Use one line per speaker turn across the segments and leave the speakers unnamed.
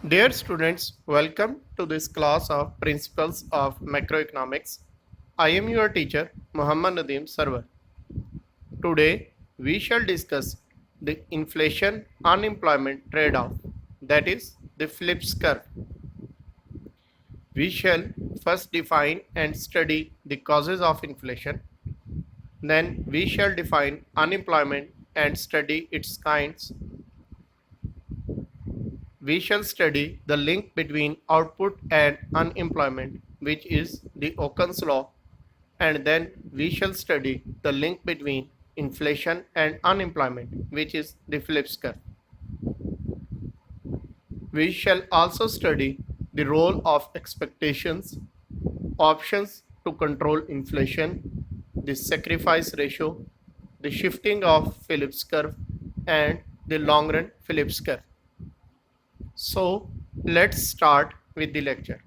Dear students, welcome to this class of Principles of Macroeconomics. I am your teacher, Muhammad Nadeem Sarwar. Today, we shall discuss the inflation-unemployment trade-off, that is, the Phillips curve. We shall first define and study the causes of inflation. Then we shall define unemployment and study its kinds. We shall study the link between output and unemployment, which is the Okun's law, and then we shall study the link between inflation and unemployment, which is the Phillips curve. We shall also study the role of expectations, options to control inflation, the sacrifice ratio, the shifting of Phillips curve, and the long run Phillips curve. So let's start with the lecture.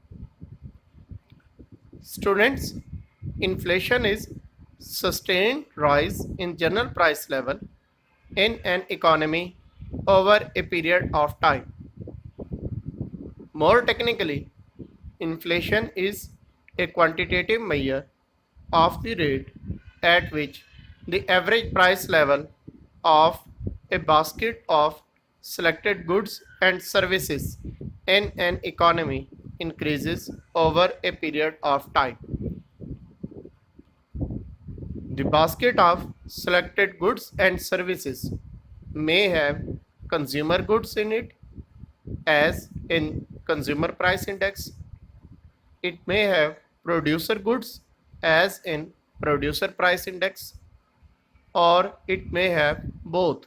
Students, inflation is sustained rise in general price level in an economy over a period of time. More technically, inflation is a quantitative measure of the rate at which the average price level of a basket of selected goods and services in an economy increases over a period of time. The basket of selected goods and services may have consumer goods in it, as in consumer price index. It may have producer goods, as in producer price index, or it may have both.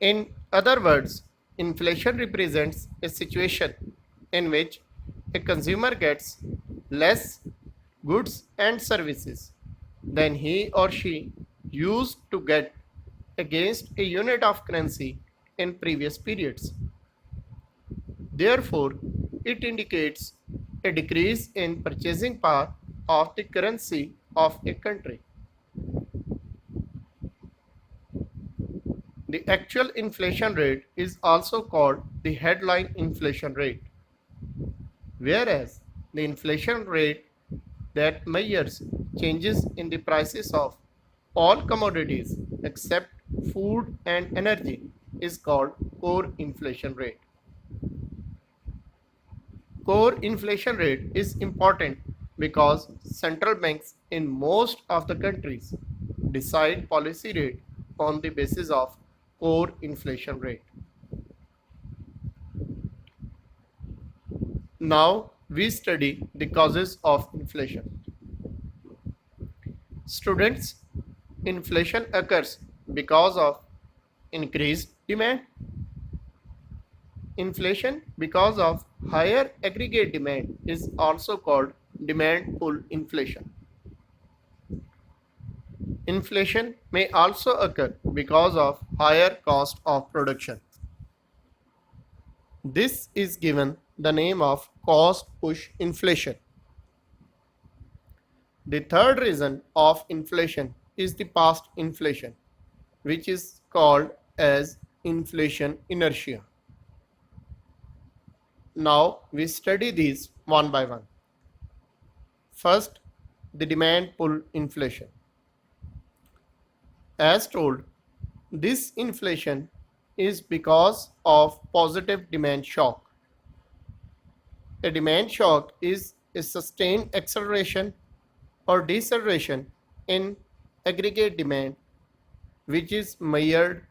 In other words, inflation represents a situation in which a consumer gets less goods and services than he or she used to get against a unit of currency in previous periods. Therefore, it indicates a decrease in purchasing power of the currency of a country. The actual inflation rate is also called the headline inflation rate, whereas the inflation rate that measures changes in the prices of all commodities except food and energy is called core inflation rate. Core inflation rate is important because central banks in most of the countries decide policy rate on the basis of core inflation rate. Now we study the causes of inflation. Students, inflation occurs because of increased demand. Inflation because of higher aggregate demand is also called demand pull inflation. Inflation may also occur because of higher cost of production. This is given the name of cost push inflation. The third reason of inflation is the past inflation, which is called as inflation inertia. Now we study these one by one. First, the demand pull inflation. As told, this inflation is because of positive demand shock. A demand shock is a sustained acceleration or deceleration in aggregate demand, which is measured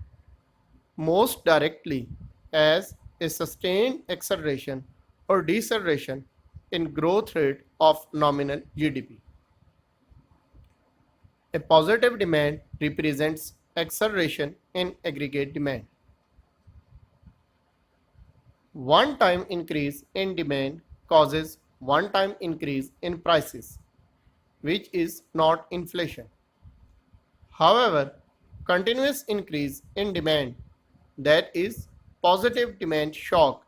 most directly as a sustained acceleration or deceleration in growth rate of nominal GDP. A positive demand represents acceleration in aggregate demand. One-time increase in demand causes one-time increase in prices, which is not inflation. However, continuous increase in demand, that is positive demand shock,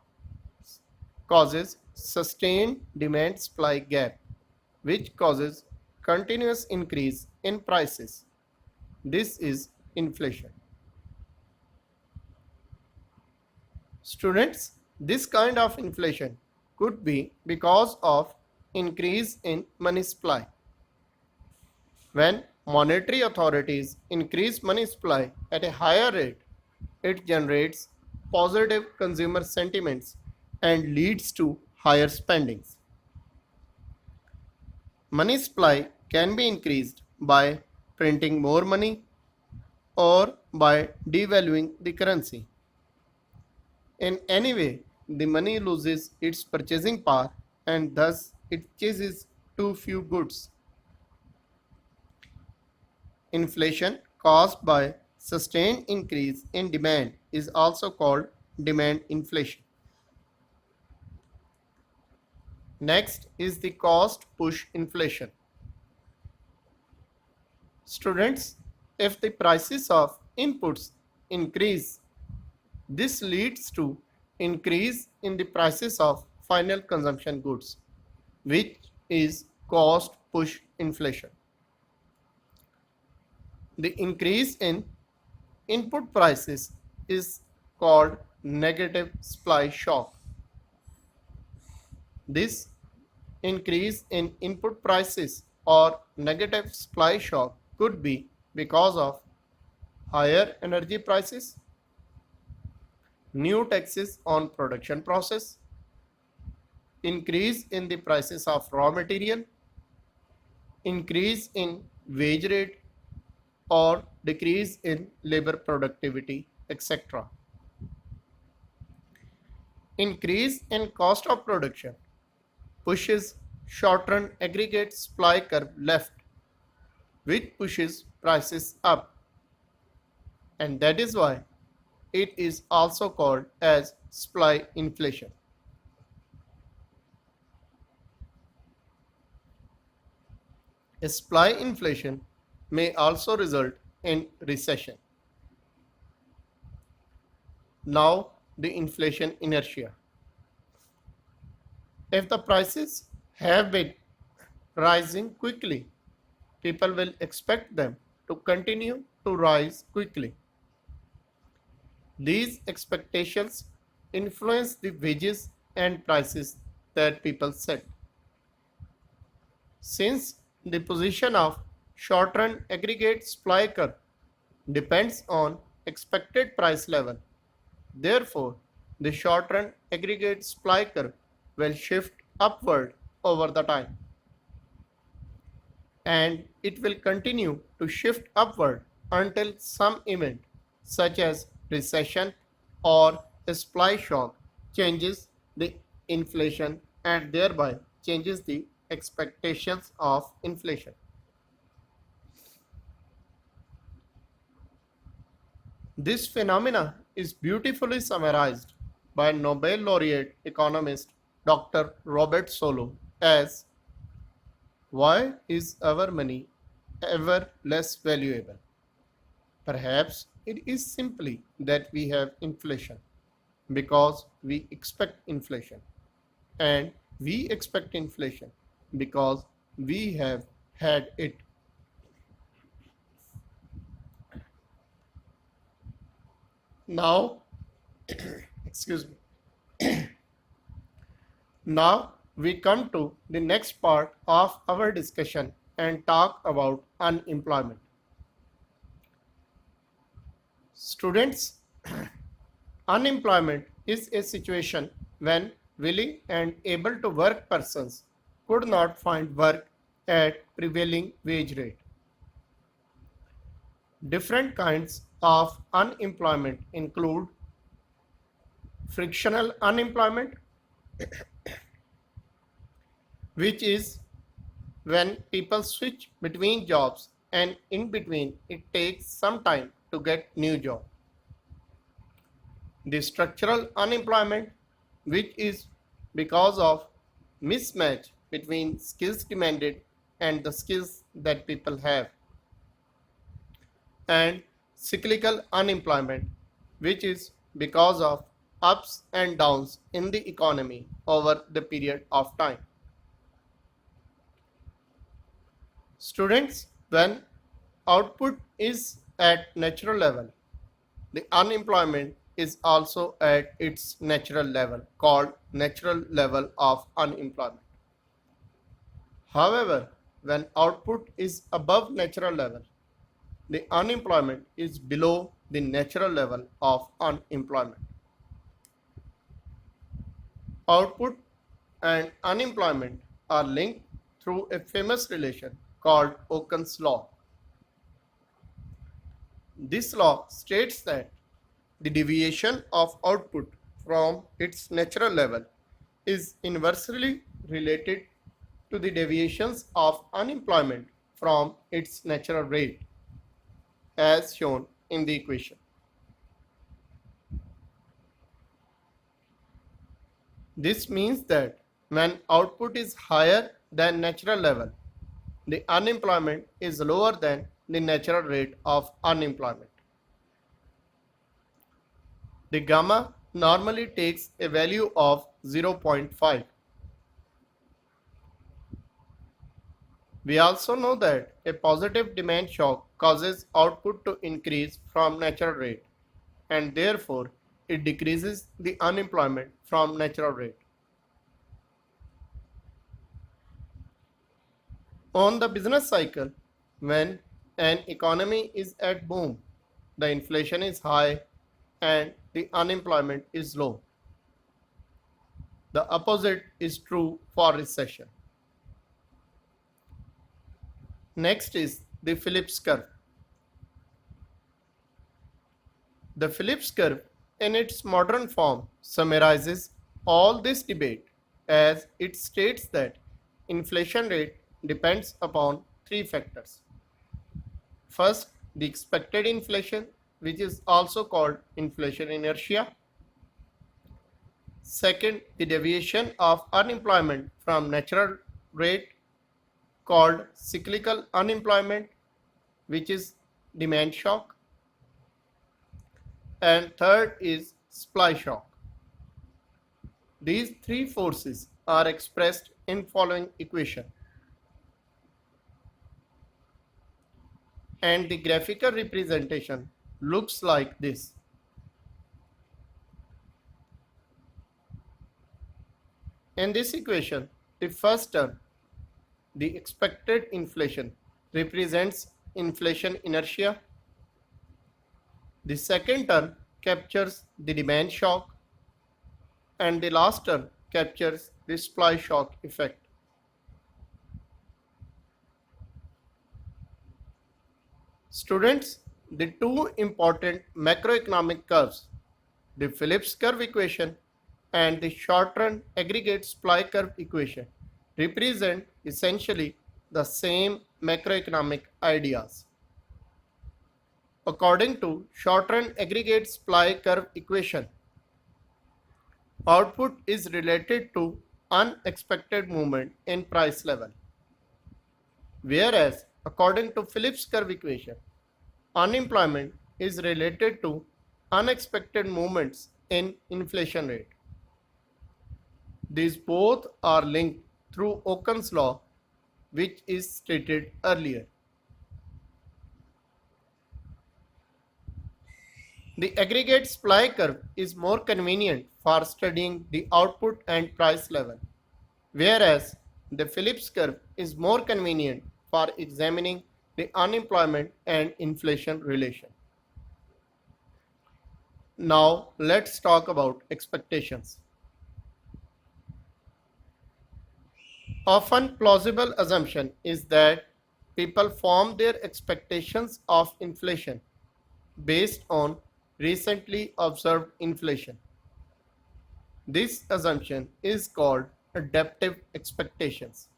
causes sustained demand supply gap, which causes continuous increase in prices. This is inflation. Students, this kind of inflation could be because of increase in money supply. When monetary authorities increase money supply at a higher rate, it generates positive consumer sentiments and leads to higher spendings. Money supply can be increased by printing more money or by devaluing the currency. In any way, the money loses its purchasing power and thus it chases too few goods. Inflation caused by sustained increase in demand is also called demand inflation. Next is the cost push inflation. Students, if the prices of inputs increase, this leads to increase in the prices of final consumption goods, which is cost push inflation. The increase in input prices is called negative supply shock. This increase in input prices or negative supply shock could be because of higher energy prices, new taxes on production process, increase in the prices of raw material, increase in wage rate, or decrease in labor productivity, etc. Increase in cost of production pushes short-run aggregate supply curve left, which pushes prices up, and that is why it is also called as supply inflation. A supply inflation may also result in recession. Now, the inflation inertia. If the prices have been rising quickly, people will expect them to continue to rise quickly. These expectations influence the wages and prices that people set. Since the position of short-run aggregate supply curve depends on expected price level, therefore the short-run aggregate supply curve will shift upward over the time, and it will continue to shift upward until some event such as recession or a supply shock changes the inflation and thereby changes the expectations of inflation. This phenomena is beautifully summarized by Nobel laureate economist Dr. Robert Solow as why is our money ever less valuable? Perhaps it is simply that we have inflation because we expect inflation, and we expect inflation because we have had it. Now, excuse me. Now we come to the next part of our discussion and talk about unemployment. Students, unemployment is a situation when willing and able to work persons could not find work at prevailing wage rate. Different kinds of unemployment include frictional unemployment, which is when people switch between jobs and in between it takes some time to get new job. The structural unemployment, which is because of mismatch between skills demanded and the skills that people have, and cyclical unemployment, which is because of ups and downs in the economy over the period of time. Students, when output is at natural level, the unemployment is also at its natural level, called natural level of unemployment. However, when output is above natural level, the unemployment is below the natural level of unemployment. Output and unemployment are linked through a famous relation called Okun's law. This law states that the deviation of output from its natural level is inversely related to the deviations of unemployment from its natural rate, as shown in the equation. This means that when output is higher than natural level, the unemployment is lower than the natural rate of unemployment. The gamma normally takes a value of 0.5. We also know that a positive demand shock causes output to increase from natural rate, and therefore it decreases the unemployment from natural rate. On the business cycle, when an economy is at boom, the inflation is high and the unemployment is low. The opposite is true for recession. Next is the Phillips curve. The Phillips curve in its modern form summarizes all this debate as it states that inflation rate depends upon three factors. First, the expected inflation, which is also called inflation inertia. Second, the deviation of unemployment from natural rate called cyclical unemployment, which is demand shock. And third is supply shock. These three forces are expressed in following equation. And the graphical representation looks like this. In this equation, the first term, the expected inflation, represents inflation inertia. The second term captures the demand shock, and the last term captures the supply shock effect. Students, the two important macroeconomic curves, the Phillips curve equation and the short-run aggregate supply curve equation, represent essentially the same macroeconomic ideas. According to short-run aggregate supply curve equation, output is related to unexpected movement in price level, whereas according to Phillips curve equation, unemployment is related to unexpected movements in inflation rate. These both are linked through Okun's law, which is stated earlier. The aggregate supply curve is more convenient for studying the output and price level, whereas the Phillips curve is more convenient for examining the unemployment and inflation relation. Now let's talk about expectations. Often plausible assumption is that people form their expectations of inflation based on recently observed inflation. This assumption is called adaptive expectations.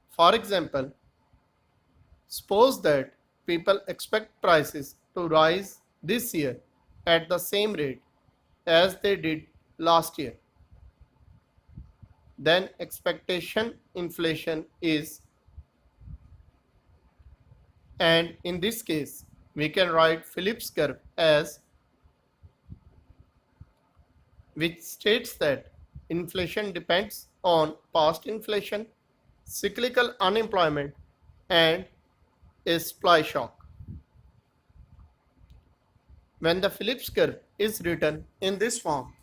For example, suppose that people expect prices to rise this year at the same rate as they did last year. Then expectation inflation is, and in this case we can write Phillips curve as, which states that inflation depends on past inflation, cyclical unemployment, and a supply shock. When the Phillips curve is written in this form,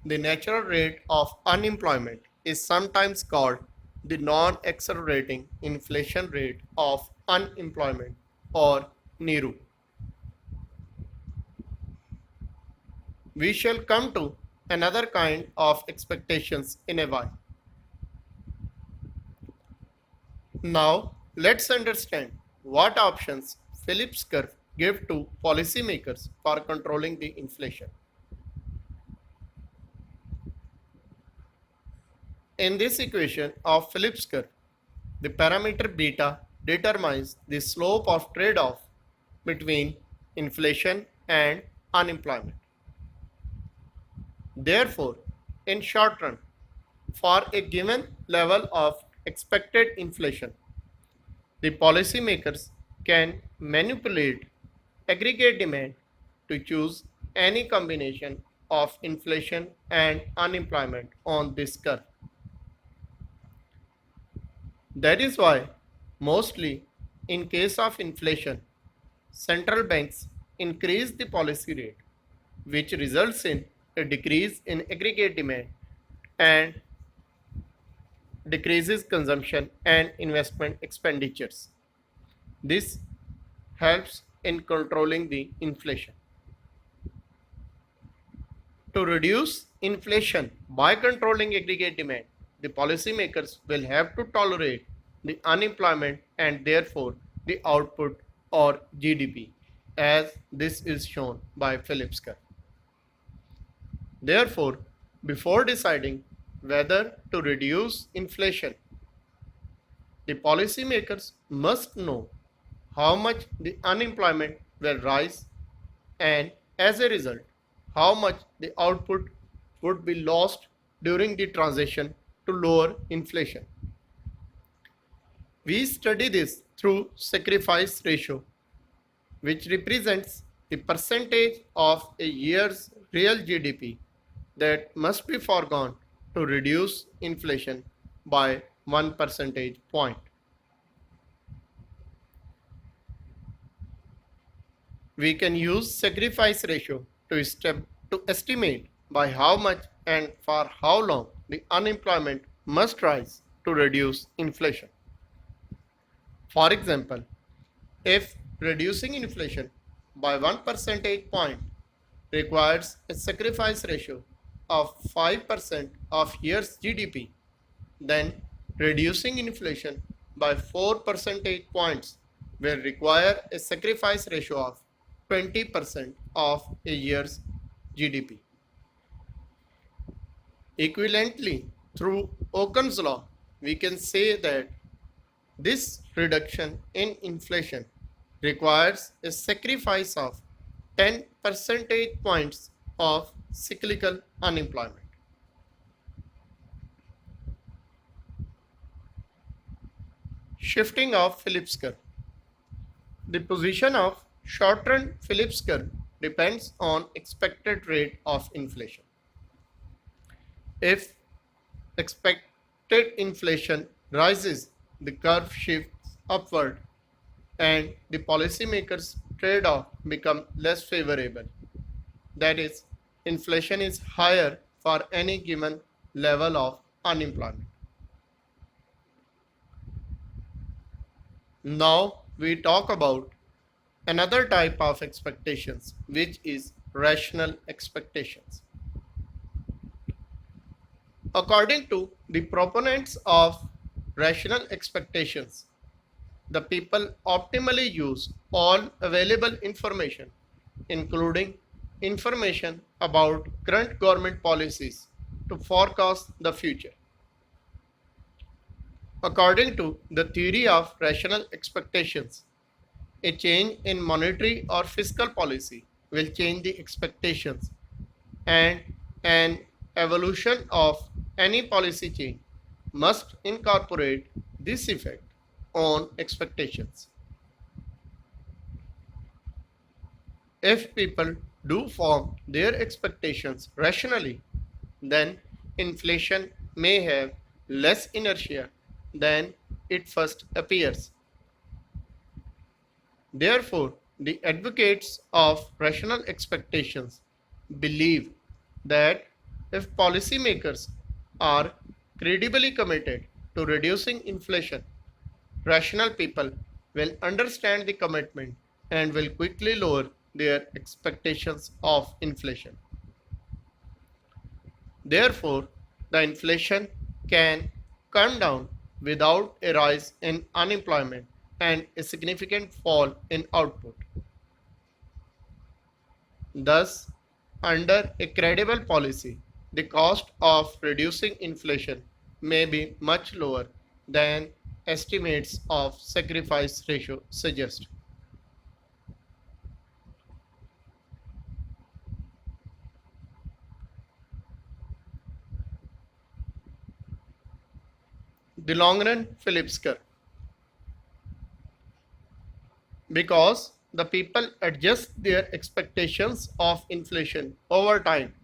the natural rate of unemployment is sometimes called the non-accelerating inflation rate of unemployment or NIRU. We shall come to another kind of expectations in a while. Now, let's understand what options Phillips curve give to policymakers for controlling the inflation. In this equation of Phillips curve, the parameter beta determines the slope of trade-off between inflation and unemployment. Therefore, in short run, for a given level of expected inflation, the policymakers can manipulate aggregate demand to choose any combination of inflation and unemployment on this curve. That is why, mostly in case of inflation, central banks increase the policy rate, which results in a decrease in aggregate demand and decreases consumption and investment expenditures. This helps in controlling the inflation. To reduce inflation by controlling aggregate demand, the policymakers will have to tolerate the unemployment and therefore the output or GDP, as this is shown by Phillips curve. Therefore, before deciding whether to reduce inflation, the policymakers must know how much the unemployment will rise and as a result, how much the output would be lost during the transition to lower inflation. We study this through sacrifice ratio, which represents the percentage of a year's real GDP that must be foregone to reduce inflation by 1 percentage point. We can use sacrifice ratio to estimate by how much and for how long the unemployment must rise to reduce inflation. For example, if reducing inflation by 1 percentage point requires a sacrifice ratio of 5% of year's GDP, then reducing inflation by 4 percentage points will require a sacrifice ratio of 20% of a year's GDP. Equivalently, through Occam's law, we can say that this reduction in inflation requires a sacrifice of 10 percentage points of cyclical unemployment. Shifting of Phillips curve. The position of short-run Phillips curve depends on expected rate of inflation. If expected inflation rises, the curve shifts upward and the policymakers' trade-off become less favorable. That is, inflation is higher for any given level of unemployment. Now we talk about another type of expectations, which is rational expectations. According to the proponents of rational expectations, the people optimally use all available information, including information about current government policies, to forecast the future. According to the theory of rational expectations, a change in monetary or fiscal policy will change the expectations, and an evolution of any policy change must incorporate this effect on expectations. If people do form their expectations rationally, then inflation may have less inertia than it first appears. Therefore, The advocates of rational expectations believe that if policymakers are credibly committed to reducing inflation, rational people will understand the commitment and will quickly lower their expectations of inflation. Therefore, the inflation can come down without a rise in unemployment and a significant fall in output. Thus, under a credible policy, the cost of reducing inflation may be much lower than estimates of sacrifice ratio suggest. The long run Phillips curve. Because the people adjust their expectations of inflation over time,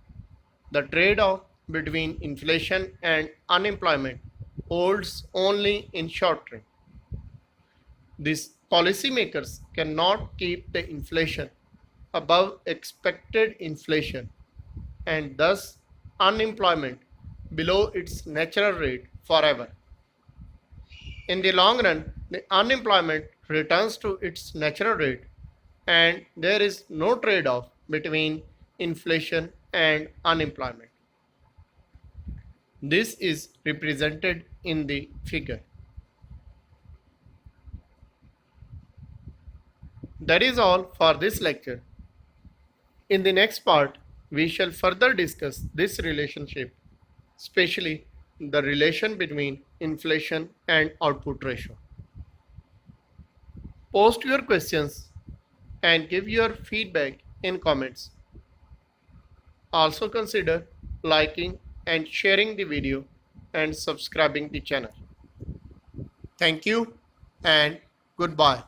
the trade off between inflation and unemployment holds only in short term. These policymakers cannot keep the inflation above expected inflation and thus unemployment below its natural rate forever. In the long run, the unemployment returns to its natural rate and there is no trade off between inflation and unemployment. This is represented in the figure. That is all for this lecture. In the next part, we shall further discuss this relationship, especially the relation between inflation and output ratio. Post your questions and give your feedback in comments. Also consider liking and sharing the video and subscribing the channel. Thank you and goodbye.